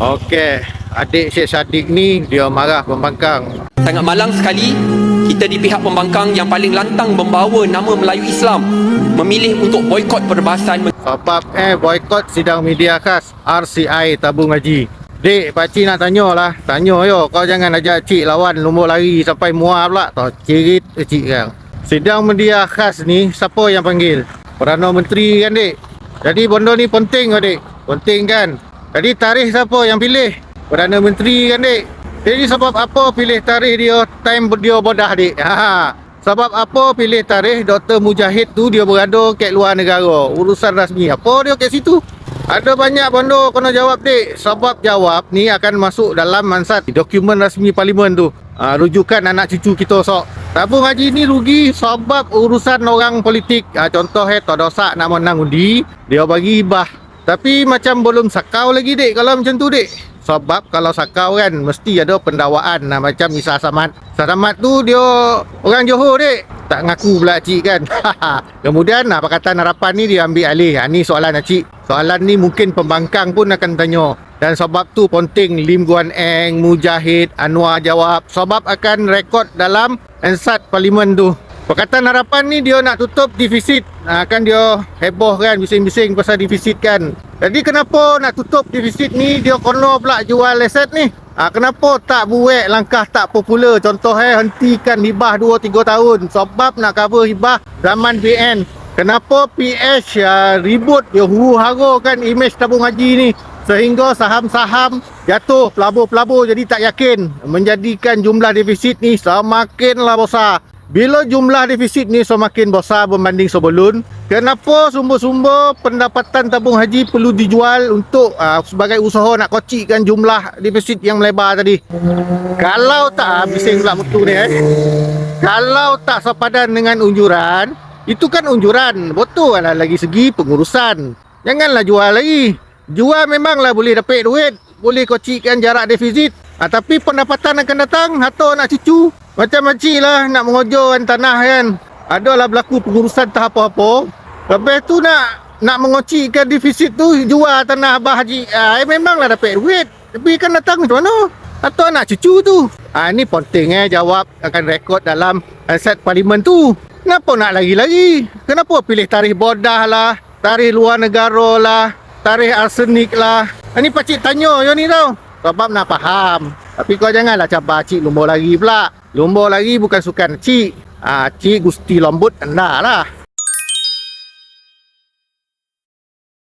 Okey, adik Syed Saddiq ni dia marah pembangkang. Sangat malang sekali kita di pihak pembangkang yang paling lantang membawa nama Melayu Islam memilih untuk boikot perbahasan. Sebab boikot sidang media khas RCI Tabung Haji. Dek, pakcik nak tanya lah. Tanya yo, kau jangan ajak cik lawan lumur lari sampai muar pula. Tahu cirit cik kan. Sidang media khas ni siapa yang panggil? Perdana Menteri kan dek. Jadi benda ni penting ke dek? Penting kan? Jadi tarikh siapa yang pilih? Perdana Menteri kan dek. Jadi sebab apa pilih tarikh dia time dia bodah dek? Sebab apa pilih tarikh Dr. Mujahid tu dia berada kat luar negara. Urusan rasmi apa dia kat situ? Ada banyak benda kena jawab dek. Sebab jawab ni akan masuk dalam mansat dokumen rasmi parlimen tu. Rujukan anak cucu kita sok. Tabung haji ni rugi sebab urusan orang politik. Contoh tak dosak nak menang undi, dia bagi hibah. Tapi macam belum sakau lagi dek kalau macam tu dek. Sebab kalau sakau kan mesti ada pendakwaan macam Isa Samad. Isa Samad tu dia orang Johor dek. Tak ngaku pula cik kan. Kemudian Pakatan Harapan ni dia ambil alih. Ni soalan cik. Soalan ni mungkin pembangkang pun akan tanya. Dan sebab tu penting Lim Guan Eng, Mujahid, Anwar jawab. Sebab akan rekod dalam ansat parlimen tu. Pakatan Harapan ni dia nak tutup defisit. Kan dia heboh kan bising-bising pasal defisit kan. Jadi kenapa nak tutup defisit ni dia kena pula jual aset ni? Kenapa tak buat langkah tak popular? Contoh hentikan hibah 2-3 tahun sebab nak cover hibah zaman BN. Kenapa PH ribut dia huru-hara kan imej tabung haji ni sehingga saham-saham jatuh, pelabur-pelabur jadi tak yakin, menjadikan jumlah defisit ni semakinlah besar. Bila jumlah defisit ni semakin besar berbanding sebelum, kenapa sumber-sumber pendapatan tabung haji perlu dijual untuk sebagai usaha nak kocikkan jumlah defisit yang melebar tadi? Kalau tak, bising pula mutu ni kalau tak sepadan dengan unjuran, itu kan unjuran, betul lah lagi segi pengurusan. Janganlah jual lagi. Jual memanglah boleh dapat duit, boleh kocikkan jarak defisit. Tapi pendapatan akan datang, harta nak cucu. Macam makcik lah nak mengojokan tanah kan. Adalah berlaku pengurusan tak apa-apa. Lepas tu nak mengocikkan defisit tu, jual tanah Abah Haji. Memanglah dapat duit. Tapi kan datang macam mana? Atau nak cucu tu. Ni penting jawab akan rekod dalam aset parlimen tu. Kenapa nak lagi-lagi? Kenapa pilih tarikh bodah lah, tarikh luar negara lah, tarikh arsenik lah. Ni pakcik tanya yo ni tau. Sebab nak faham. Tapi kau janganlah cabar cik lumba lari pula. Lumba lari bukan sukan cik. Cik gusti lembut anda lah.